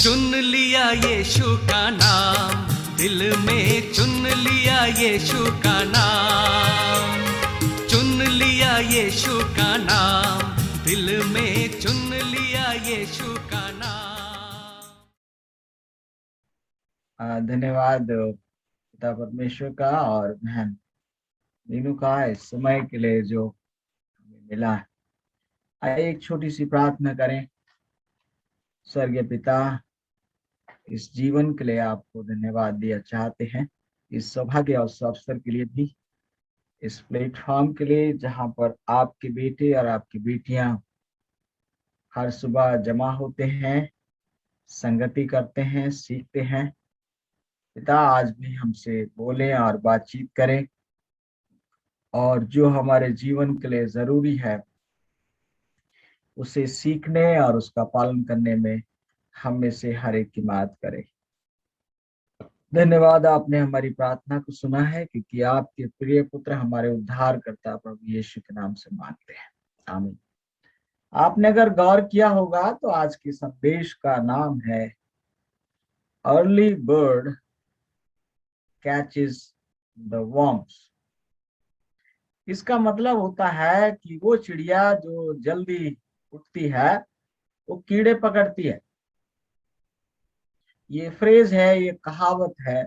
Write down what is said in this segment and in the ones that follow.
चुन लिया यीशु का नाम, दिल में चुन लिया यीशु का नाम। चुन लिया यीशु का नाम, दिल में चुन लिया यीशु का नाम। धन्यवाद पिता परमेश्वर का और बहन मीनू का इस समय के लिए जो हमें मिला है। आइए एक छोटी सी प्रार्थना करें। स्वर्गीय पिता, इस जीवन के लिए आपको धन्यवाद दिया चाहते हैं, इस सौभाग्य और इस अवसर के लिए भी, इस प्लेटफॉर्म के लिए जहां पर आपके बेटे और आपकी बेटियां हर सुबह जमा होते हैं, संगति करते हैं, सीखते हैं। पिता, आज भी हमसे बोलें और बातचीत करें, और जो हमारे जीवन के लिए जरूरी है उसे सीखने और उसका पालन करने में हम में से हर एक की मदद करें। धन्यवाद, आपने हमारी प्रार्थना को सुना है, क्योंकि आपके प्रिय पुत्र हमारे उद्धारकर्ता प्रभु यीशु के नाम से मांगते हैं, आमीन। आपने अगर गौर किया होगा तो आज के संदेश का नाम है early bird catches the worms. इसका मतलब होता है कि वो चिड़िया जो जल्दी उठती है वो कीड़े पकड़ती है। ये फ्रेज है, ये कहावत है,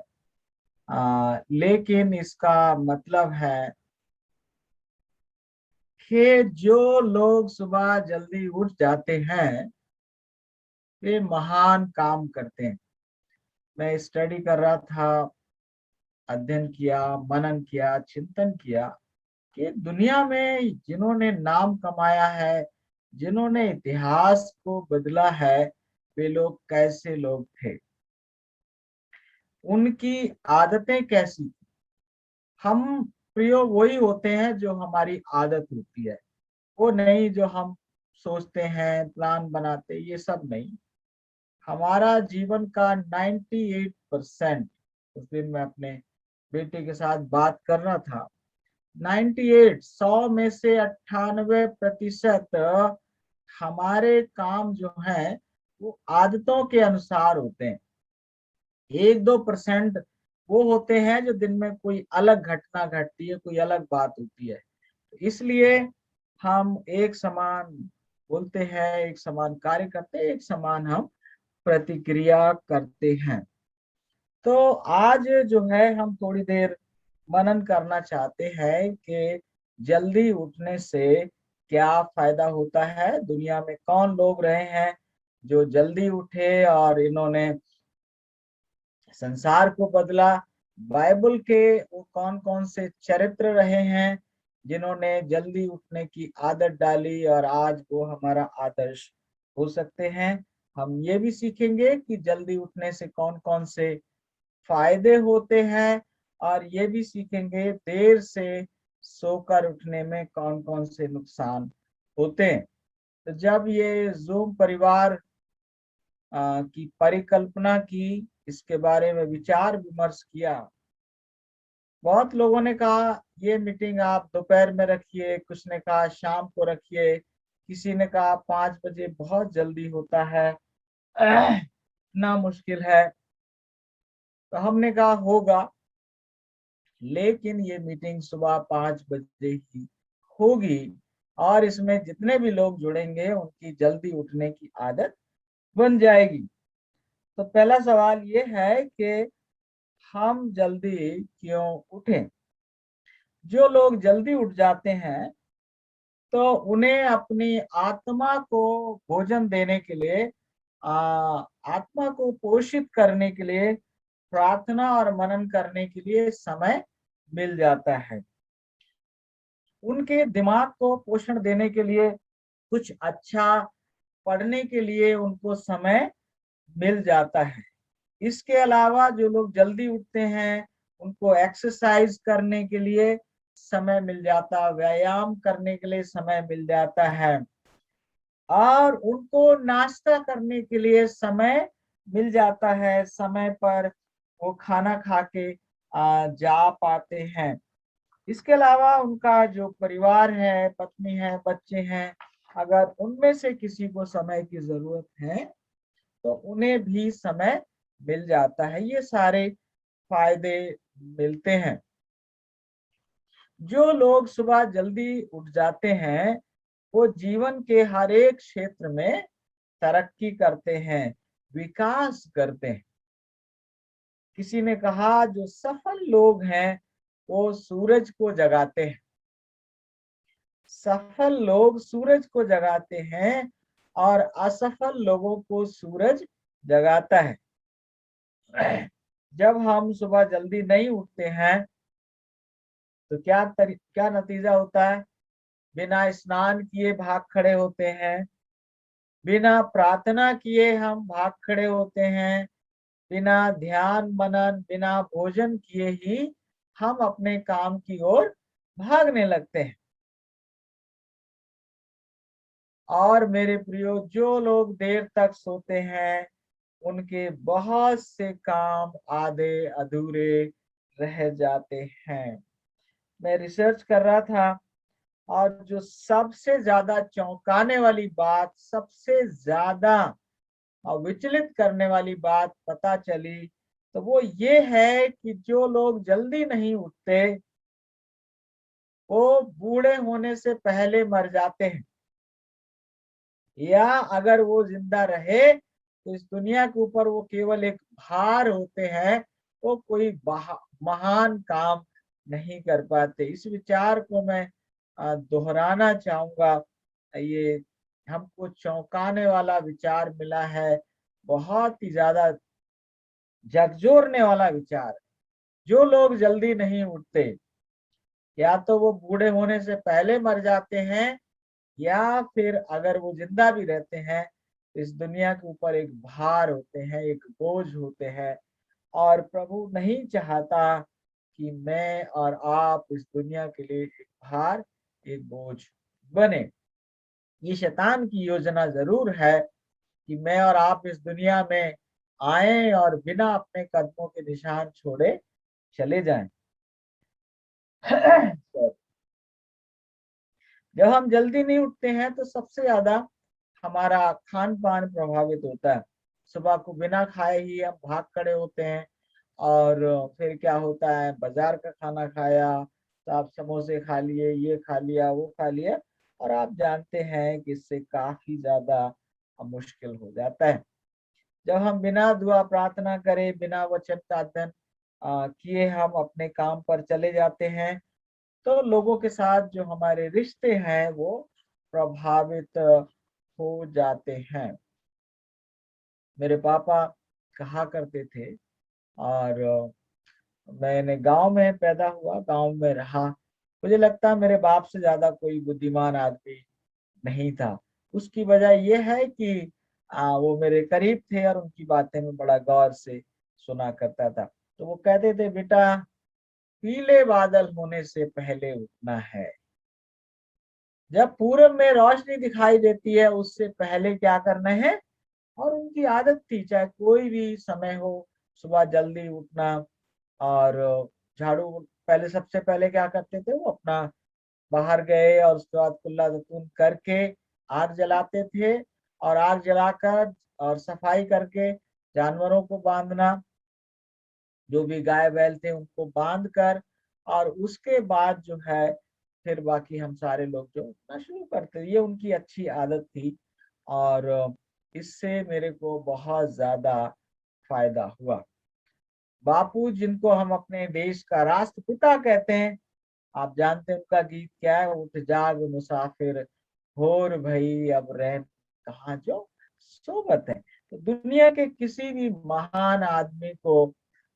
लेकिन इसका मतलब है कि जो लोग सुबह जल्दी उठ जाते हैं वे महान काम करते हैं। मैं स्टडी कर रहा था, अध्ययन किया, मनन किया, चिंतन किया कि दुनिया में जिन्होंने नाम कमाया है, जिन्होंने इतिहास को बदला है, वे लोग कैसे लोग थे, उनकी आदतें कैसी थी। हम प्रियो वही होते हैं जो हमारी आदत होती है, वो नहीं जो हम सोचते हैं, प्लान बनाते, ये सब नहीं। हमारा जीवन का 98%, उस दिन मैं अपने बेटे के साथ बात कर रहा था, 98, 100 में से 98% हमारे काम जो हैं वो आदतों के अनुसार होते हैं। 1-2% वो होते हैं जो दिन में कोई अलग घटना घटती है, कोई अलग बात होती है। इसलिए हम एक समान बोलते हैं, एक समान कार्य करते हैं, एक समान हम प्रतिक्रिया करते हैं। तो आज जो है हम थोड़ी देर मनन करना चाहते हैं कि जल्दी उठने से क्या फायदा होता है। दुनिया में कौन लोग रहे हैं जो जल्दी उठे और इन्होंने संसार को बदला। बाइबल के वो कौन कौन से चरित्र रहे हैं जिन्होंने जल्दी उठने की आदत डाली और आज वो हमारा आदर्श हो सकते हैं। हम ये भी सीखेंगे कि जल्दी उठने से कौन कौन से फायदे होते हैं, और ये भी सीखेंगे देर से सोकर उठने में कौन कौन से नुकसान होते हैं। तो जब ये जूम परिवार की परिकल्पना की, इसके बारे में विचार विमर्श किया, बहुत लोगों ने कहा ये मीटिंग आप दोपहर में रखिए, कुछ ने कहा शाम को रखिए, किसी ने कहा 5 बजे बहुत जल्दी होता है, ना मुश्किल है। तो हमने कहा होगा, लेकिन ये मीटिंग सुबह 5 बजे ही होगी, और इसमें जितने भी लोग जुड़ेंगे उनकी जल्दी उठने की आदत बन जाएगी। तो पहला सवाल ये है कि हम जल्दी क्यों उठें। जो लोग जल्दी उठ जाते हैं तो उन्हें अपनी आत्मा को भोजन देने के लिए, आत्मा को पोषित करने के लिए, प्रार्थना और मनन करने के लिए समय मिल जाता है। उनके दिमाग को पोषण देने के लिए, कुछ अच्छा पढ़ने के लिए उनको समय मिल जाता है। इसके अलावा जो लोग जल्दी उठते हैं उनको एक्सरसाइज करने के लिए समय मिल जाता, व्यायाम करने के लिए समय मिल जाता है, और उनको नाश्ता करने के लिए समय मिल जाता है। समय पर वो खाना खा के जा पाते हैं। इसके अलावा उनका जो परिवार है, पत्नी है, बच्चे हैं, अगर उनमें से किसी को समय की जरूरत है तो उन्हें भी समय मिल जाता है। ये सारे फायदे मिलते हैं। जो लोग सुबह जल्दी उठ जाते हैं वो जीवन के हर एक क्षेत्र में तरक्की करते हैं, विकास करते हैं। किसी ने कहा जो सफल लोग हैं वो सूरज को जगाते हैं। सफल लोग सूरज को जगाते हैं और असफल लोगों को सूरज जगाता है। जब हम सुबह जल्दी नहीं उठते हैं तो क्या नतीजा होता है? बिना स्नान किए भाग खड़े होते हैं, बिना प्रार्थना किए हम भाग खड़े होते हैं, बिना ध्यान मनन, बिना भोजन किए ही हम अपने काम की ओर भागने लगते हैं। और मेरे प्रियो, जो लोग देर तक सोते हैं उनके बहुत से काम आधे अधूरे रह जाते हैं। मैं रिसर्च कर रहा था और जो सबसे ज्यादा चौंकाने वाली बात, सबसे ज्यादा विचलित करने वाली बात पता चली तो वो ये है कि जो लोग जल्दी नहीं उठते वो बूढ़े होने से पहले मर जाते हैं, या अगर वो जिंदा रहे तो इस दुनिया के ऊपर वो केवल एक भार होते हैं, वो कोई महान काम नहीं कर पाते। इस विचार को मैं दोहराना चाहूंगा। ये हमको चौंकाने वाला विचार मिला है, बहुत ही ज्यादा झकझोरने वाला विचार है। जो लोग जल्दी नहीं उठते या तो वो बूढ़े होने से पहले मर जाते हैं, या फिर अगर वो जिंदा भी रहते हैं तो इस दुनिया के ऊपर एक भार होते हैं, एक बोझ होते हैं। और प्रभु नहीं चाहता कि मैं और आप इस दुनिया के लिए एक भार, एक बोझ बने। ये शैतान की योजना जरूर है कि मैं और आप इस दुनिया में आए और बिना अपने कदमों के निशान छोड़े चले जाएं। जब हम जल्दी नहीं उठते हैं तो सबसे ज्यादा हमारा खान पान प्रभावित होता है। सुबह को बिना खाए ही हम भाग खड़े होते हैं और फिर क्या होता है, बाजार का खाना खाया तो आप समोसे खा लिए, ये खा लिया, वो खा लिया, और आप जानते हैं कि इससे काफी ज्यादा मुश्किल हो जाता है। जब हम बिना दुआ प्रार्थना करे, बिना वचन साधन किए हम अपने काम पर चले जाते हैं तो लोगों के साथ जो हमारे रिश्ते हैं वो प्रभावित हो जाते हैं। मेरे पापा कहा करते थे, और मैंने गांव में पैदा हुआ, गांव में रहा, मुझे लगता है मेरे बाप से ज्यादा कोई बुद्धिमान आदमी नहीं था। उसकी वजह यह है कि वो मेरे करीब थे और उनकी बातें मैं बड़ा गौर से सुना करता था। तो वो कहते थे, बेटा पीले बादल होने से पहले उठना है। जब पूरब में रोशनी दिखाई देती है उससे पहले क्या करना है। और उनकी आदत थी, चाहे कोई भी समय हो, सुबह जल्दी उठना। और झाड़ू पहले, सबसे पहले क्या करते थे, वो अपना बाहर गए और उसके बाद कुल्ला दतून करके आग जलाते थे, और आग जलाकर और सफाई करके जानवरों को बांधना, जो भी गाय बैल थे उनको बांध कर, और उसके बाद जो है फिर बाकी हम सारे लोग जो उठना शुरू करते। ये उनकी अच्छी आदत थी और इससे मेरे को बहुत ज्यादा फायदा हुआ। बापू, जिनको हम अपने देश का राष्ट्रपिता कहते हैं, आप जानते हैं उनका गीत क्या है? उठ जाग मुसाफिर, भोर भई अब रैन कहाँ जो सोबत है। तो दुनिया के किसी भी महान आदमी को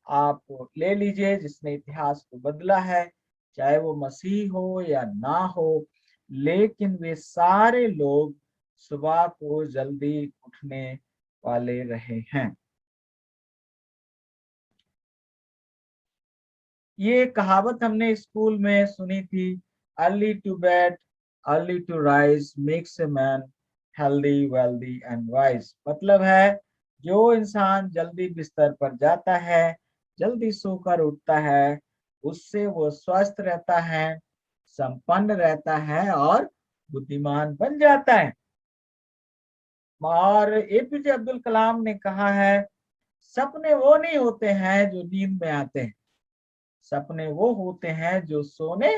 आप ले लीजिए जिसने इतिहास को बदला है, चाहे वो मसीह हो या ना हो, लेकिन वे सारे लोग सुबह को जल्दी उठने वाले रहे हैं। ये कहावत हमने स्कूल में सुनी थी, early to bed early to rise makes a man healthy wealthy and wise. मतलब है, जो इंसान जल्दी बिस्तर पर जाता है, जल्दी सोकर उठता है, उससे वो स्वस्थ रहता है, संपन्न रहता है और बुद्धिमान बन जाता है। और एपीजे अब्दुल कलाम ने कहा है, सपने वो नहीं होते हैं जो नींद में आते हैं, सपने वो होते हैं जो सोने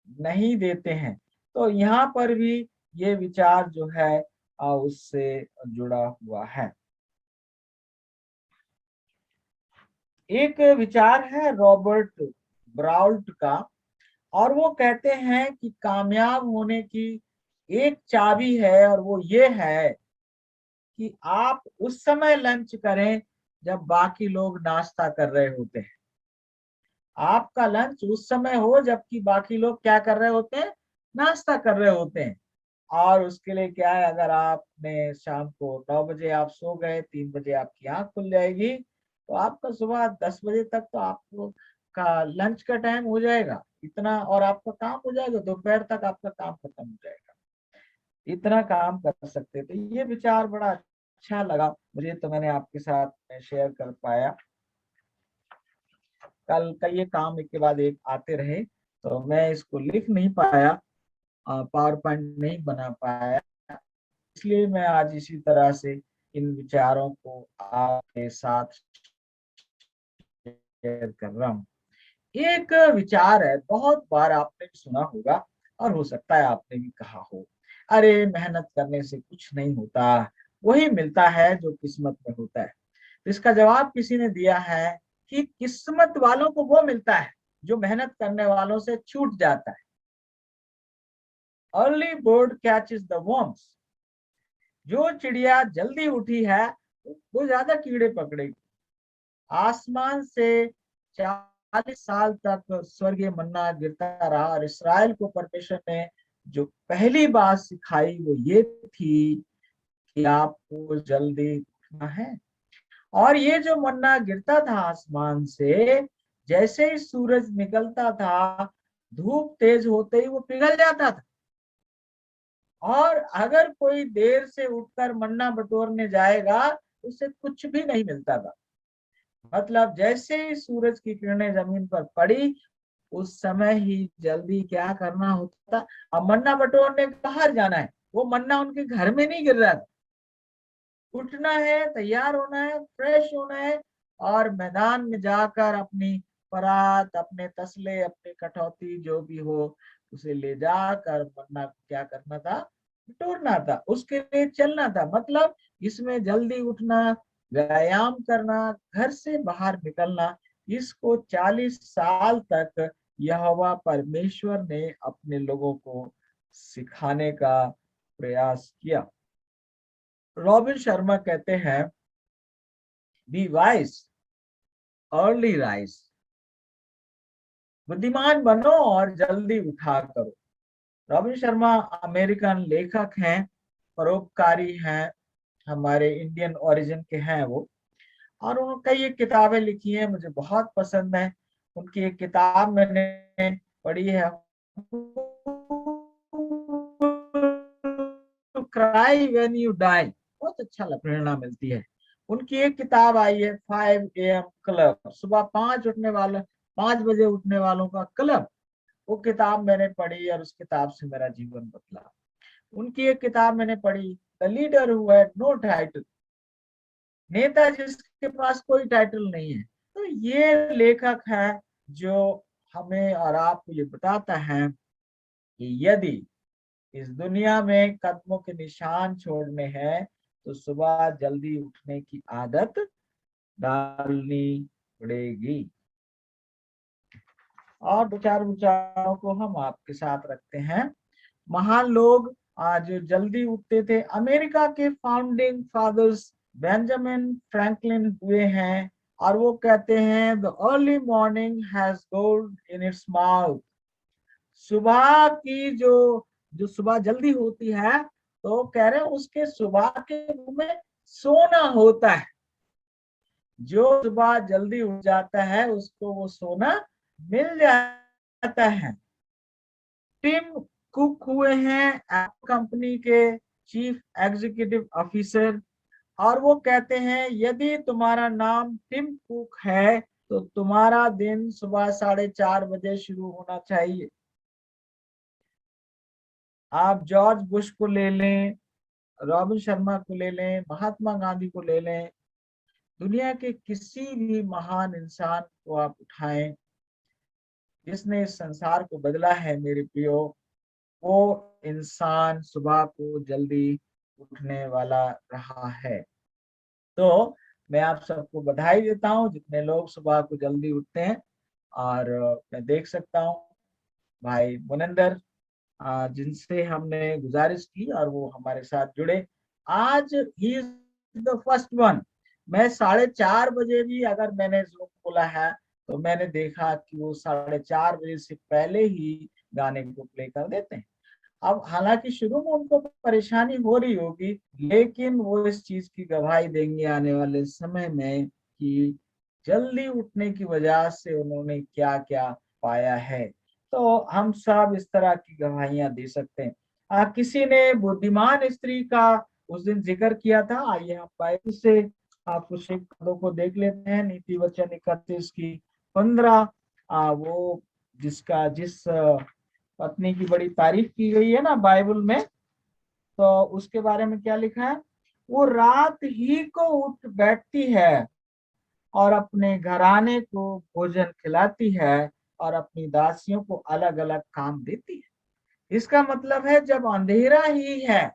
नहीं देते हैं। तो यहाँ पर भी ये विचार जो है उससे जुड़ा हुआ है। एक विचार है रॉबर्ट ब्राउल्ट का, और वो कहते हैं कि कामयाब होने की एक चाबी है, और वो ये है कि आप उस समय लंच करें जब बाकी लोग नाश्ता कर रहे होते हैं। आपका लंच उस समय हो जबकि बाकी लोग क्या कर रहे होते हैं, नाश्ता कर रहे होते हैं। और उसके लिए क्या है, अगर आपने शाम को 9 बजे आप सो गए, 3 बजे आपकी आंख खुल जाएगी, तो आपका सुबह 10 बजे तक तो आपको का लंच का टाइम हो जाएगा इतना, और आपका काम हो जाएगा, दोपहर तक आपका काम खत्म हो जाएगा। इतना काम कर सकते। तो ये विचार बड़ा अच्छा लगा मुझे, तो मैंने आपके साथ शेयर कर पाया। कल का ये काम एक के बाद एक आते रहे, तो मैं इसको लिख नहीं पाया, पावर पॉइंट नहीं बना पाया, इसलिए मैं आज इसी तरह से इन विचारों को आपके साथ शेयर कर रहा हूँ। एक विचार है, बहुत बार आपने भी सुना होगा, और हो सकता है आपने भी कहा हो, अरे मेहनत करने से कुछ नहीं होता, वही मिलता है जो किस्मत में होता है। तो इसका जवाब किसी ने दिया है कि किस्मत वालों को वो मिलता है जो मेहनत करने वालों से छूट जाता है। Early bird catches the worms, जो चिड़िया जल्दी उठी है वो ज्यादा कीड़े पकड़ेगी। आसमान से 40 साल तक स्वर्गीय मन्ना गिरता रहा, और इसराइल को परमेश्वर ने जो पहली बात सिखाई वो ये थी कि आपको जल्दी उठना है। और ये जो मन्ना गिरता था आसमान से, जैसे ही सूरज निकलता था, धूप तेज होते ही वो पिघल जाता था। और अगर कोई देर से उठकर मन्ना बटोरने जाएगा, उसे कुछ भी नहीं मिलता था। मतलब जैसे ही सूरज की किरणें जमीन पर पड़ी, उस समय ही जल्दी क्या करना होता था, अब मन्ना बटोरने बाहर जाना है, वो मन्ना उनके घर में नहीं गिर रहा था। उठना है, तैयार होना है, फ्रेश होना है, और मैदान में जाकर अपनी परात, अपने तसले, अपनी कटौती जो भी हो, उसे ले जाकर मन्ना को क्या करना था, बटोरना था, उसके लिए चलना था। मतलब इसमें जल्दी उठना, व्यायाम करना, घर से बाहर निकलना, इसको 40 साल तक यहोवा परमेश्वर ने अपने लोगों को सिखाने का प्रयास किया। रॉबिन शर्मा कहते हैं, बी वाइज, अर्ली राइज, बुद्धिमान बनो और जल्दी उठा करो। रॉबिन शर्मा अमेरिकन लेखक हैं, परोपकारी हैं, हमारे इंडियन ओरिजिन के हैं वो, और उन्होंने कई एक किताबें लिखी हैं, मुझे बहुत पसंद है। उनकी एक किताब मैंने पढ़ी है, क्राई व्हेन यू डाई, बहुत अच्छा प्रेरणा मिलती है। उनकी एक किताब आई है 5 AM क्लब, सुबह 5 बजे उठने वालों का क्लब। वो किताब मैंने पढ़ी और उस किताब से मेरा जीवन बदला। उनकी एक किताब मैंने पढ़ी, the leader who had no title, नेता जिसके पास कोई टाइटल नहीं है। तो ये लेखक है जो हमें और आपको ये बताता है कि यदि इस दुनिया में कदमों के निशान छोड़ने हैं, तो सुबह जल्दी उठने की आदत डालनी पड़ेगी। और दो चार विचारों को हम आपके साथ रखते हैं। महान लोग आज जल्दी उठते थे, अमेरिका के फाउंडिंग फादर्स बेंजामिन फ्रैंकलिन हुए हैं, और वो कहते हैं, the early morning has gold in its mouth. सुबह की जो जो सुबह जल्दी होती है, तो कह रहे हैं उसके सुबह के मुंह में सोना होता है। जो सुबह जल्दी उठ जाता है उसको वो सोना मिल जाता है। टिम कुक हुए हैं एप्पल कंपनी के चीफ एग्जीक्यूटिव ऑफिसर, और वो कहते हैं, यदि तुम्हारा नाम टिम कुक है तो तुम्हारा दिन सुबह 4:30 बजे शुरू होना चाहिए। आप जॉर्ज बुश को ले लें, रॉबिन शर्मा को ले लें, महात्मा गांधी को ले लें, दुनिया के किसी भी महान इंसान को आप उठाएं जिसने इस संसार को बदला है मेरे प्रियो, वो इंसान सुबह को जल्दी उठने वाला रहा है। तो मैं आप सबको बधाई देता हूँ जितने लोग सुबह को जल्दी उठते हैं। और मैं देख सकता हूँ भाई मुनिंदर, जिनसे हमने गुजारिश की और वो हमारे साथ जुड़े। आज he is the first one. मैं 4:30 बजे भी अगर मैंने जूम खोला है तो मैंने देखा कि वो 4:30 बजे से पहले ही गाने को प्ले कर देते हैं। अब हालांकि शुरू में उनको परेशानी हो रही होगी, लेकिन वो इस चीज की गवाही देंगे आने वाले समय में कि जल्दी उठने की वजह से उन्होंने क्या क्या पाया है। तो हम सब इस तरह की गवाहियां दे सकते हैं। किसी ने बुद्धिमान स्त्री का उस दिन जिक्र किया था। आइए हम बाइबल से आप कुछ एक पदों को देख लेते हैं। नीति वचन 31 की 15, वो जिस पत्नी की बड़ी तारीफ की गई है ना बाइबल में, तो उसके बारे में क्या लिखा है? वो रात ही को उठ बैठती है और अपने घराने को भोजन खिलाती है और अपनी दासियों को अलग अलग काम देती है। इसका मतलब है जब अंधेरा ही है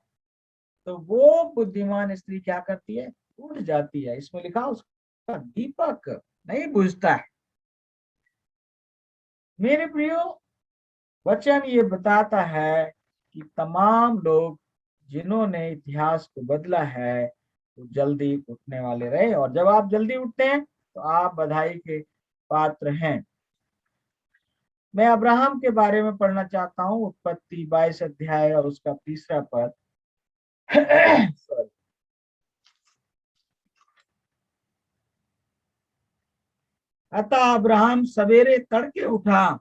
तो वो बुद्धिमान स्त्री क्या करती है? उठ जाती है। इसमें लिखा उसका दीपक नहीं बुझता है। मेरे प्रियो, वचन ये बताता है कि तमाम लोग जिन्होंने इतिहास को बदला है वो जल्दी उठने वाले रहे। और जब आप जल्दी उठते हैं तो आप बधाई के पात्र हैं। मैं अब्राहम के बारे में पढ़ना चाहता हूँ, उत्पत्ति 22 अध्याय और उसका 3 पद। Sorry। अतः अब्राहम सवेरे तड़के उठा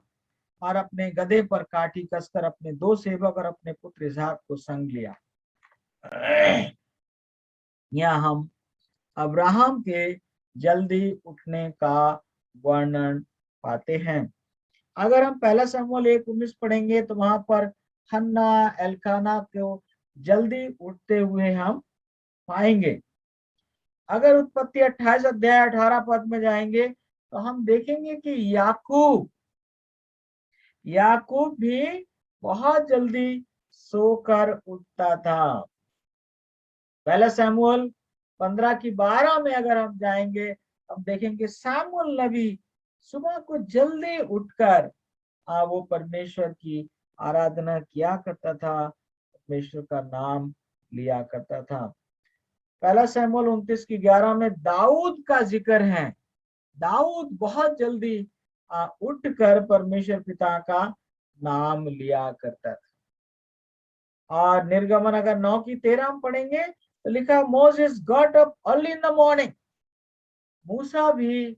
और अपने गधे पर काठी कसकर अपने 2 सेवक और अपने पुत्र इसहाक को संग लिया। यहाँ हम अब्राहम के जल्दी उठने का वर्णन पाते हैं। अगर हम 1 शमूएल 1:19 पढ़ेंगे तो वहां पर हन्ना एल्काना को जल्दी उठते हुए हम पाएंगे। अगर उत्पत्ति 28 अध्याय 18 पद में जाएंगे तो हम देखेंगे कि याकूब भी बहुत जल्दी सोकर उठता था। 1 शमूएल 15 की 12 में अगर हम जाएंगे हम देखेंगे सामुएल नबी सुबह को जल्दी उठकर वो परमेश्वर की आराधना किया करता था, परमेश्वर का नाम लिया करता था। 1 शमूएल 29 की 11 में दाऊद का जिक्र है। दाऊद बहुत जल्दी उठकर परमेश्वर पिता का नाम लिया करता था। और निर्गमन अगर 9 की 13 में पढ़ेंगे तो लिखा Moses got up early in the morning. मूसा भी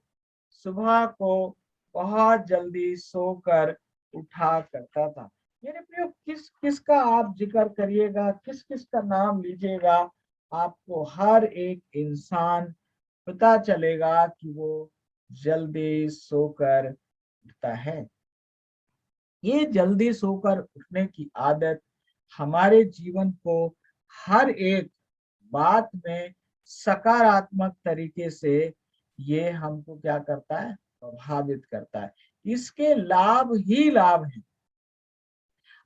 सुबह को बहुत जल्दी सोकर उठा करता था। मेरे प्रियो, किस किस का आप जिक्र करिएगा, किस किस का नाम लीजिएगा, आपको हर एक इंसान पता चलेगा कि वो जल्दी सोकर उठता है। ये जल्दी सोकर उठने की आदत हमारे जीवन को हर एक बात में सकारात्मक तरीके से ये हमको क्या करता है? प्रभावित करता है। इसके लाभ ही लाभ हैं।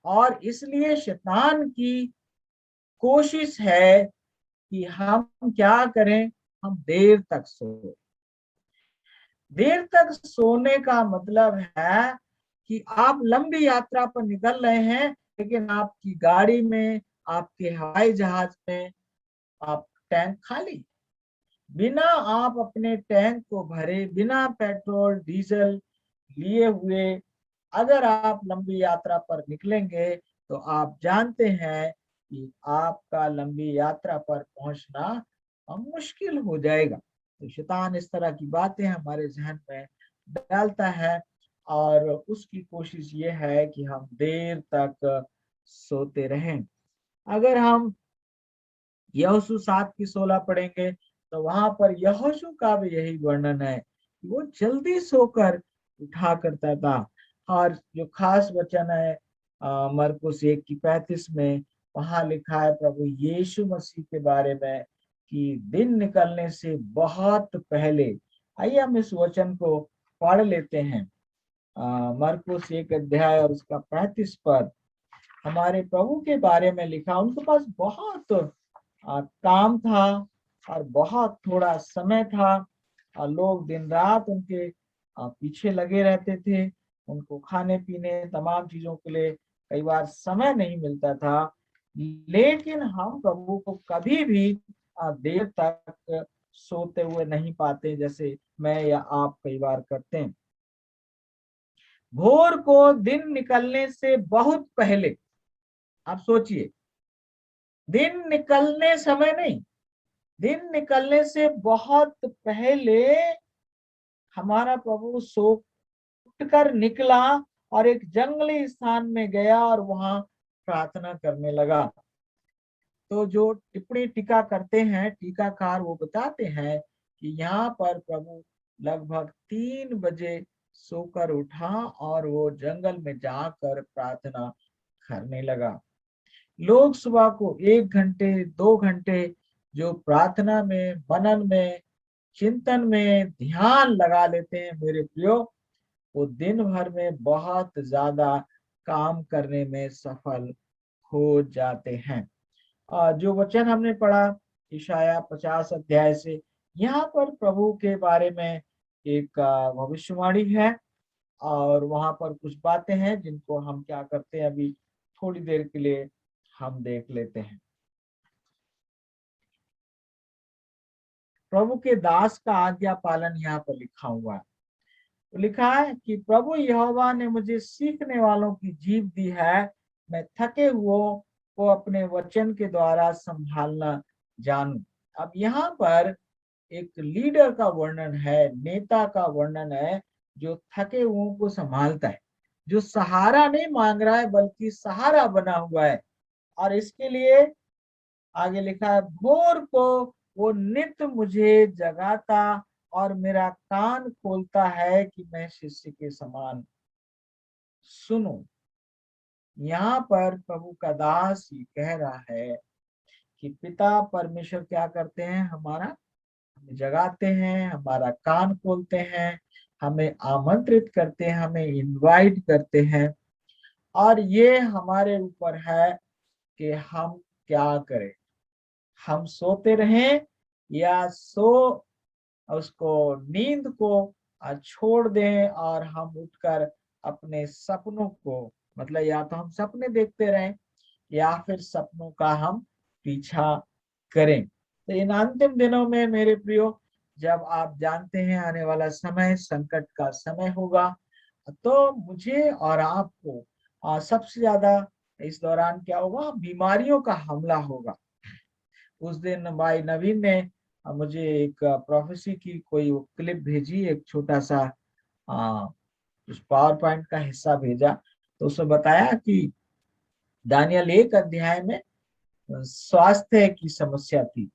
और इसलिए शैतान की कोशिश है कि हम क्या करें? हम देर तक सोए। देर तक सोने का मतलब है कि आप लंबी यात्रा पर निकल रहे हैं लेकिन आपकी गाड़ी में, आपके हवाई जहाज में आप टैंक खाली, बिना आप अपने टैंक को भरे, बिना पेट्रोल डीजल लिए हुए अगर आप लंबी यात्रा पर निकलेंगे तो आप जानते हैं कि आपका लंबी यात्रा पर पहुंचना मुश्किल हो जाएगा। तो शैतान इस तरह की बातें हमारे जहन में डालता है और उसकी कोशिश ये है कि हम देर तक सोते रहें। अगर हम यहोशू 7 की 16 पढ़ेंगे तो वहां पर यहोशू का भी यही वर्णन है कि वो जल्दी सोकर उठा करता था। और जो खास वचन है मरकुस 1 की 35 में वहां लिखा है प्रभु यीशु मसीह के बारे में कि दिन निकलने से बहुत पहले। आइए हम इस वचन को पढ़ लेते हैं। मरकुस 1 अध्याय और उसका 35 पद। हमारे प्रभु के बारे में लिखा, उनके पास बहुत काम था और बहुत थोड़ा समय था और लोग दिन रात उनके पीछे लगे रहते थे। उनको खाने पीने तमाम चीजों के लिए कई बार समय नहीं मिलता था। लेकिन हम प्रभु को कभी भी देर तक सोते हुए नहीं पाते, जैसे मैं या आप कई बार करते हैं। भोर को दिन निकलने से बहुत पहले, आप सोचिए, दिन निकलने समय नहीं, दिन निकलने से बहुत पहले हमारा प्रभु सो उठकर निकला और एक जंगली स्थान में गया और वहां प्रार्थना करने लगा। तो जो टिप्पणी टीका करते हैं टीकाकार, वो बताते हैं कि यहाँ पर प्रभु लगभग 3 बजे सोकर उठा और वो जंगल में जाकर प्रार्थना करने लगा। लोग सुबह को 1 घंटे 2 घंटे जो प्रार्थना में, मनन में, चिंतन में ध्यान लगा लेते हैं मेरे प्रियो, वो दिन भर में बहुत ज्यादा काम करने में सफल हो जाते हैं। जो वचन हमने पढ़ा इशाया 50 अध्याय से, यहाँ पर प्रभु के बारे में एक भविष्यवाणी है और वहां पर कुछ बातें हैं जिनको हम क्या करते हैं, अभी थोड़ी देर के लिए हम देख लेते हैं। प्रभु के दास का आज्ञा पालन यहाँ पर लिखा हुआ है। तो लिखा है कि प्रभु यहोवा ने मुझे सीखने वालों की जीभ दी है, मैं थके हुओं को अपने वचन के द्वारा संभालना जानूं। अब यहाँ पर एक लीडर का वर्णन है, नेता का वर्णन है, जो थके हुओं को संभालता है, जो सहारा नहीं मांग रहा है बल्कि सहारा बना हुआ है। और इसके लिए आगे लिखा है, भोर को वो नित्य मुझे जगाता और मेरा कान खोलता है कि मैं शिष्य के समान सुनूं। यहाँ पर प्रभु का दास ये कह रहा है कि पिता परमेश्वर क्या करते हैं, हमारा हमें जगाते हैं, हमारा कान खोलते हैं, हमें आमंत्रित करते हैं, हमें इनवाइट करते हैं। और ये हमारे ऊपर है कि हम क्या करें, हम सोते रहें या उसको नींद को छोड़ दें और हम उठकर अपने सपनों को, मतलब या तो हम सपने देखते रहें या फिर सपनों का हम पीछा करें। तो इन अंतिम दिनों में मेरे प्रियो, जब आप जानते हैं आने वाला समय संकट का समय होगा, तो मुझे और आपको सबसे ज्यादा इस दौरान क्या होगा, बीमारियों का हमला होगा। उस दिन भाई नवीन ने मुझे एक प्रोफेसी की कोई क्लिप भेजी, एक छोटा सा उस पावर पॉइंट का हिस्सा भेजा। तो उसमें बताया कि दानियल 1 अध्याय में स्वास्थ्य की समस्या थी,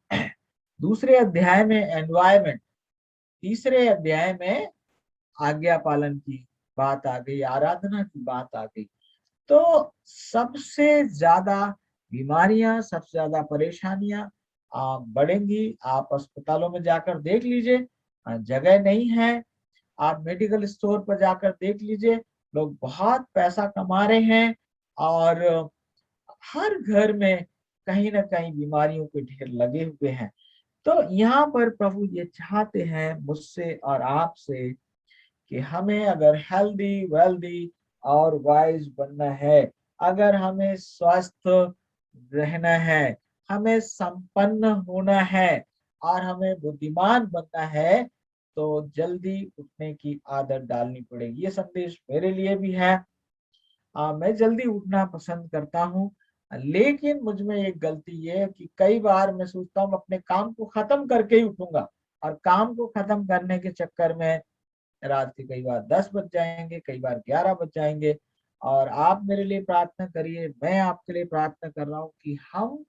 दूसरे अध्याय में एनवायरमेंट, तीसरे अध्याय में आज्ञा पालन की बात आ गई, आराधना की बात आ गई। तो सबसे ज्यादा बीमारियां, सबसे ज्यादा परेशानियां बढ़ेंगी। आप अस्पतालों में जाकर देख लीजिए, जगह नहीं है। आप मेडिकल स्टोर पर जाकर देख लीजिए, लोग बहुत पैसा कमा रहे हैं और हर घर में कहीं ना कहीं बीमारियों के ढेर लगे हुए हैं। तो यहाँ पर प्रभु ये चाहते हैं मुझसे और आपसे कि हमें अगर हेल्दी वेल्दी और वाइज बनना है, अगर हमें स्वस्थ रहना है, हमें संपन्न होना है और हमें बुद्धिमान बनना है, तो जल्दी उठने की आदत डालनी पड़ेगी। ये संदेश मेरे लिए भी है। मैं जल्दी उठना पसंद करता हूँ, लेकिन मुझ में एक गलती ये है कि कई बार मैं सोचता हूँ अपने काम को खत्म करके ही उठूंगा, और काम को खत्म करने के चक्कर में रात के कई बार 10 बज जाएंगे, कई बार 11 बज जाएंगे। और आप मेरे लिए प्रार्थना करिए, मैं आपके लिए प्रार्थना कर रहा हूँ कि हम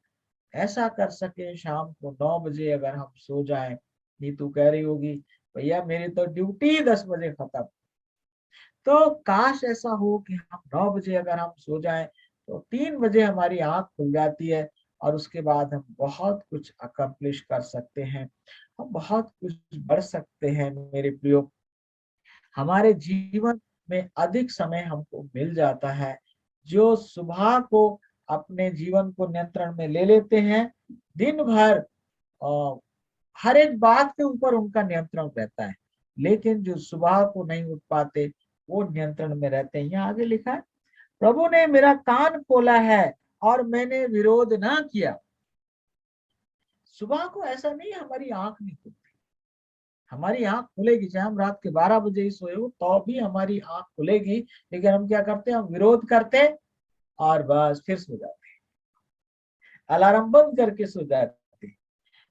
ऐसा कर सके, शाम को 9 बजे अगर हम सो जाएं। नीतू कह रही होगी, भैया मेरी तो ड्यूटी 10 बजे खत्म। तो काश ऐसा हो कि हम 9 बजे अगर हम सो जाएं, तो 3 बजे हमारी आंख खुल जाती है और उसके बाद हम बहुत कुछ अकम्प्लिश कर सकते हैं, हम बहुत कुछ बढ़ सकते हैं मेरे प्रियो। हमारे जीवन में अधिक समय हमको मिल जाता है। जो सुबह को अपने जीवन को नियंत्रण में ले लेते हैं, दिन भर हर एक बात के ऊपर उनका नियंत्रण रहता है। लेकिन जो सुबह को नहीं उठ पाते, वो नियंत्रण में रहते हैं। यहाँ आगे लिखा है, प्रभु ने मेरा कान खोला है और मैंने विरोध ना किया। सुबह को ऐसा नहीं हमारी आंख नहीं खुलती, हमारी आंख खुलेगी, चाहे हम रात के 12 बजे ही सोए हो तो भी हमारी आंख खुलेगी। लेकिन हम क्या करते हैं, हम विरोध करते हैं और बस फिर सो जाते हैं, अलार्म बंद करके सो जाते हैं।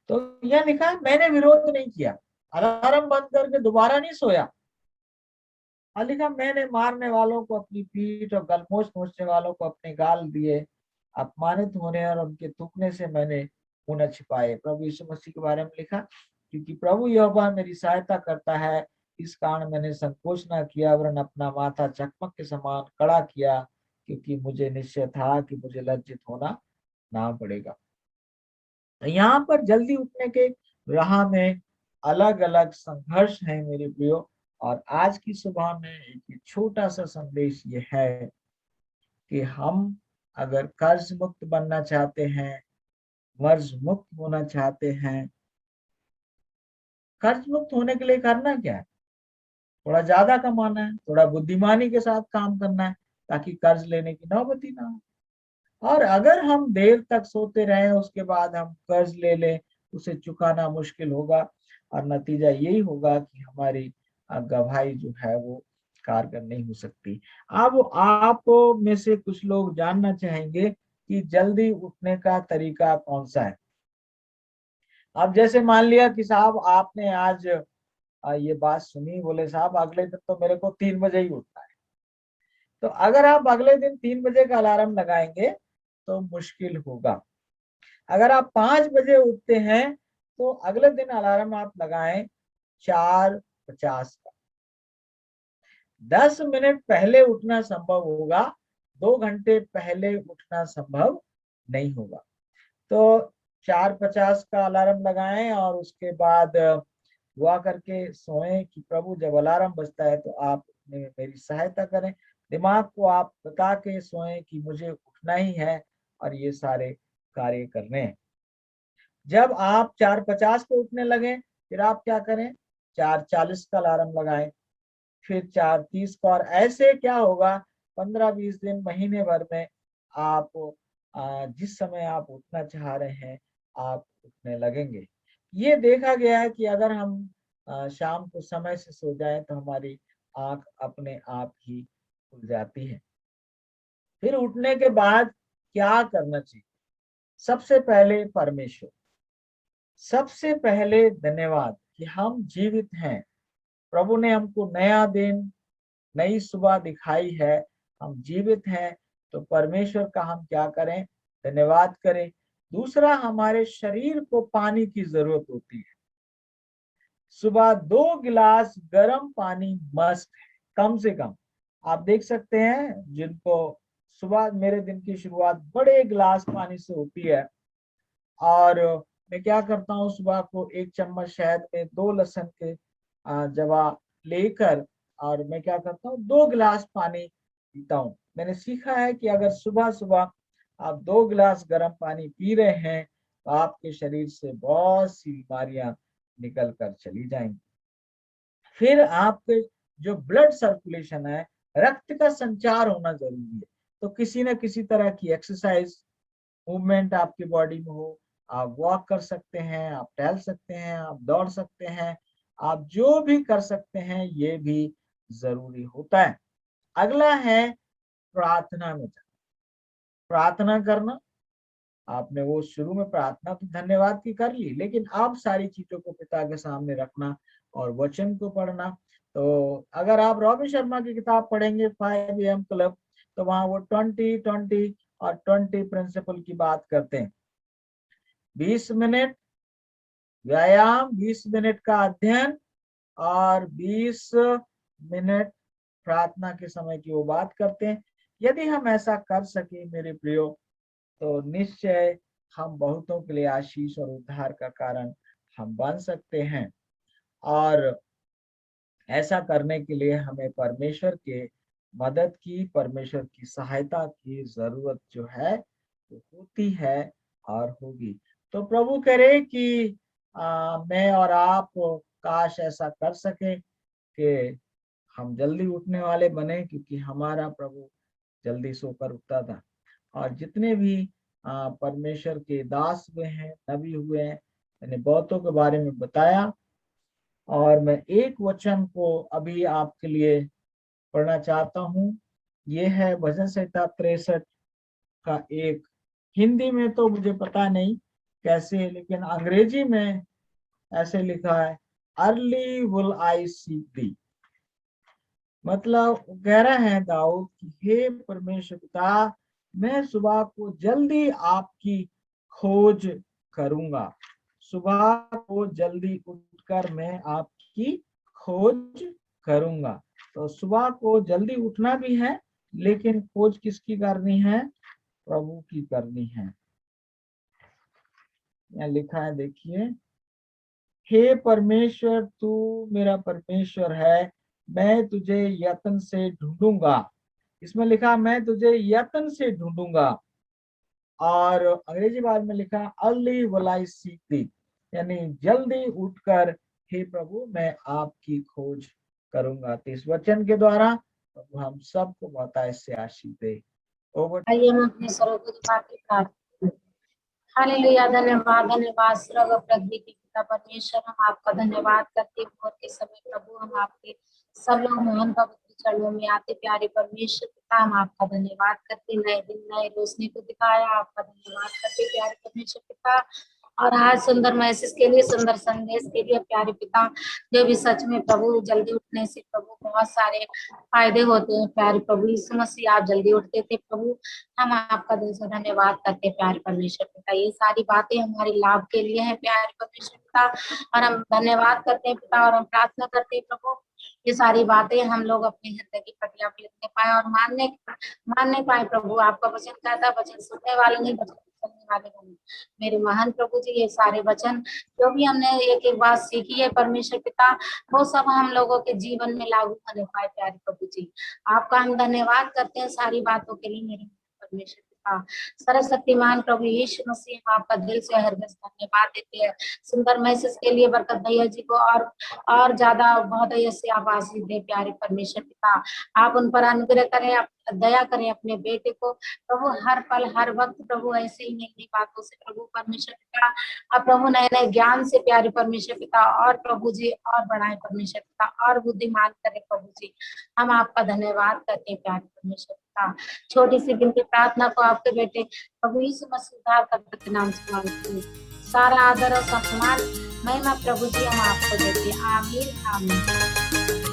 तो यह लिखा है, मैंने विरोध नहीं किया, अलार्म बंद करके दोबारा नहीं सोया। और लिखा, मैंने मारने वालों को अपनी पीठ और गलमोछ नोचने वालों को अपने गाल दिए, अपमानित होने और उनके थूकने से मैंने मुंह न छिपाए। प्रभु यीशु मसीह के बारे में लिखा, क्योंकि प्रभु यहोवा मेरी सहायता करता है, इस कारण मैंने संकोच न किया, वरन अपना माथा चकमक के समान कड़ा किया, क्योंकि मुझे निश्चय था कि मुझे लज्जित होना ना पड़ेगा। तो यहाँ पर जल्दी उठने के राह में अलग अलग संघर्ष है मेरे प्रियो। और आज की सुबह में एक छोटा सा संदेश ये है कि हम अगर कर्ज मुक्त बनना चाहते हैं, कर्ज मुक्त होना चाहते हैं, कर्ज मुक्त होने के लिए करना क्या है, थोड़ा ज्यादा कमाना है, थोड़ा बुद्धिमानी के साथ काम करना है, ताकि कर्ज लेने की नौबत ही ना हो। और अगर हम देर तक सोते रहे, उसके बाद हम कर्ज ले लें, उसे चुकाना मुश्किल होगा और नतीजा यही होगा कि हमारी गवाही जो है वो कारगर नहीं हो सकती। अब आप में से कुछ लोग जानना चाहेंगे कि जल्दी उठने का तरीका कौन सा है। अब जैसे मान लिया कि साहब आपने आज ये बात सुनी, बोले साहब अगले दिन तो मेरे को 3 बजे ही उठना है। तो अगर आप अगले दिन 3 बजे का अलार्म लगाएंगे तो मुश्किल होगा। अगर आप 5 बजे उठते हैं तो अगले दिन अलार्म आप लगाएं 4:50 का। 10 मिनट पहले उठना संभव होगा, 2 घंटे पहले उठना संभव नहीं होगा। तो 4:50 का अलार्म लगाएं और उसके बाद दुआ करके सोएं कि प्रभु जब अलार्म बजता है तो आप मेरी सहायता करें। दिमाग को आप बता के सोएं कि मुझे उठना ही है और ये सारे कार्य करने हैं। जब आप 4:50 को उठने लगे, फिर आप क्या करें, 4:40 का अलार्म लगाएं, फिर 4:30 का। और ऐसे क्या होगा, 15-20 दिन, महीने भर में आप जिस समय आप उठना चाह रहे हैं आप उठने लगेंगे। ये देखा गया है कि अगर हम शाम को समय से सो जाएं तो हमारी आंख अपने आप ही खुल जाती है। फिर उठने के बाद क्या करना चाहिए, सबसे पहले परमेश्वर, सबसे पहले धन्यवाद कि हम जीवित हैं। प्रभु ने हमको नया दिन, नई सुबह दिखाई है, हम जीवित हैं। तो परमेश्वर का हम क्या करें, धन्यवाद करें। दूसरा, हमारे शरीर को पानी की जरूरत होती है। सुबह 2 गिलास गर्म पानी मस्ट है, कम से कम। आप देख सकते हैं जिनको सुबह, मेरे दिन की शुरुआत बड़े गिलास पानी से होती है। और मैं क्या करता हूँ, सुबह को 1 चम्मच शहद में 2 लहसुन के जवा लेकर, और मैं क्या करता हूँ, 2 गिलास पानी पीता हूँ। मैंने सीखा है कि अगर सुबह सुबह आप 2 गिलास गर्म पानी पी रहे हैं तो आपके शरीर से बहुत सी बीमारियां निकल कर चली जाएंगी। फिर आपके जो ब्लड सर्कुलेशन है, रक्त का संचार होना जरूरी है। तो किसी न किसी तरह की एक्सरसाइज, मूवमेंट आपकी बॉडी में हो। आप वॉक कर सकते हैं, आप टहल सकते हैं, आप दौड़ सकते हैं, आप जो भी कर सकते हैं, ये भी जरूरी होता है। अगला है प्रार्थना में जाना, प्रार्थना करना। आपने वो शुरू में प्रार्थना तो धन्यवाद की कर ली, लेकिन अब सारी चीजों को पिता के सामने रखना और वचन को पढ़ना। तो अगर आप रॉबिन शर्मा की किताब पढ़ेंगे 5 AM क्लब, तो वहां वो 20-20 और 20 प्रिंसिपल की बात करते हैं। 20 मिनट व्यायाम, 20 मिनट का अध्ययन और 20 मिनट प्रार्थना के समय की वो बात करते हैं। यदि हम ऐसा कर सके मेरे प्रियो, तो निश्चय हम बहुतों के लिए आशीष और उद्धार का कारण हम बन सकते हैं। और ऐसा करने के लिए हमें परमेश्वर के मदद की, परमेश्वर की सहायता की जरूरत जो है वो होती है और होगी। तो प्रभु करे कि मैं और आप काश ऐसा कर सके कि हम जल्दी उठने वाले बने, क्योंकि हमारा प्रभु जल्दी सोकर उठता था। और जितने भी परमेश्वर के दास हुए हैं, नबी हुए हैं, मैंने बहुतों के बारे में बताया। और मैं एक वचन को अभी आपके लिए पढ़ना चाहता हूँ। ये है भजन संहिता 63 का एक, हिंदी में तो मुझे पता नहीं कैसे है, लेकिन अंग्रेजी में ऐसे लिखा है, अर्ली विल आई सीक थी। मतलब कह रहे हैं दाऊद कि हे परमेश्वर पिता, मैं सुबह को जल्दी आपकी खोज करूंगा। सुबह को जल्दी उठकर मैं आपकी खोज करूंगा। तो सुबह को जल्दी उठना भी है, लेकिन खोज किसकी करनी है? प्रभु की करनी है। यहाँ लिखा है, देखिए, हे परमेश्वर तू मेरा परमेश्वर है, मैं तुझे यत्न से ढूंढूंगा। इसमें लिखा मैं तुझे यत्न से ढूंढूंगा। और अंग्रेजी भाषा में लिखा अर्ली विल आई सीक थी, यानी जल्दी उठकर हे प्रभु मैं आपकी खोज करूंगा। तो इस वचन के द्वारा प्रभु हम सबको बहुत ऐसे आशीष दे। आइए हम अपने स्वरों को झुका के प्रार्थना। हालेलुया, धन्यवाद धन्यवाद सर्व प्रगति के पिता परमेश्वर, हम आपका धन्यवाद करते हैं भोर के समय प्रभु। हम आपके सब लोग मोहन पवित्र चरणों में आते प्यारे परमेश्वर पिता, हम आपका धन्यवाद करते, नए दिन नए रोशनी को दिखाया, आपका धन्यवाद करते प्यारे परमेश्वर पिता। और आज सुंदर मैसेज के लिए, सुंदर संदेश के लिए प्यारे पिता, जो भी सच में प्रभु जल्दी उठने से प्रभु बहुत सारे फायदे होते हैं प्यारे प्रभु। यीशु मसीह आप जल्दी उठते थे प्रभु, हम आपका दिल से धन्यवाद करते हैं प्यारे परमेश्वर पिता। ये सारी बातें हमारे लाभ के लिए है प्यारे परमेश्वर पिता, और हम धन्यवाद करते हैं पिता, और हम प्रार्थना करते हैं प्रभु ये सारी बातें हम लोग अपनी जिंदगी पटिया पे लिखने पाए और मानने पाए प्रभु। आपका वचन कहता है, वचन सुनने वाले नहीं वचन सुनने वाले बने। मेरे महान प्रभु जी, ये सारे वचन जो भी हमने एक एक बात सीखी है परमेश्वर पिता, वो सब हम लोगों के जीवन में लागू होने पाए प्यारे प्रभु जी। आपका हम धन्यवाद करते हैं सारी बातों के लिए मेरे परमेश्वर पिता। सर्वशक्तिमान प्रभु यीशु मसीह, हम आपका दिल से हृदय से धन्यवाद देते हैं सुंदर मैसेज के लिए। बरकत भैया जी को और ज्यादा बहुत ऐसे आप आशीष दे प्यारे परमेश्वर पिता। आप उन पर अनुग्रह करें, आप दया करें अपने बेटे को प्रभु, हर पल हर वक्त प्रभु ऐसे ही नई नई बातों से प्रभु परमेश्वर पिता, अब प्रभु नए नए ज्ञान से प्यारे परमेश्वर पिता, और प्रभु जी और बढ़ाए परमेश्वर पिता, और बुद्धिमान करे प्रभु जी। हम आपका धन्यवाद करते हैं प्यारे परमेश्वर पिता। छोटी सी विनती प्रार्थना को आपके बेटे प्रभु यीशु मसीह उद्धारकर्ता के नाम से मांगते हैं। सारा आदर और सम्मान महिमा प्रभु जी हम आपको देते हैं। आमीन आमीन।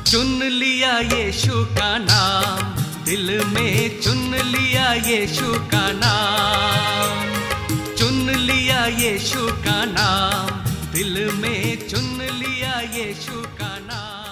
चुन लिया यीशु का नाम, दिल में चुन लिया यीशु का नाम। चुन लिया यीशु का नाम, दिल में चुन लिया यीशु का नाम।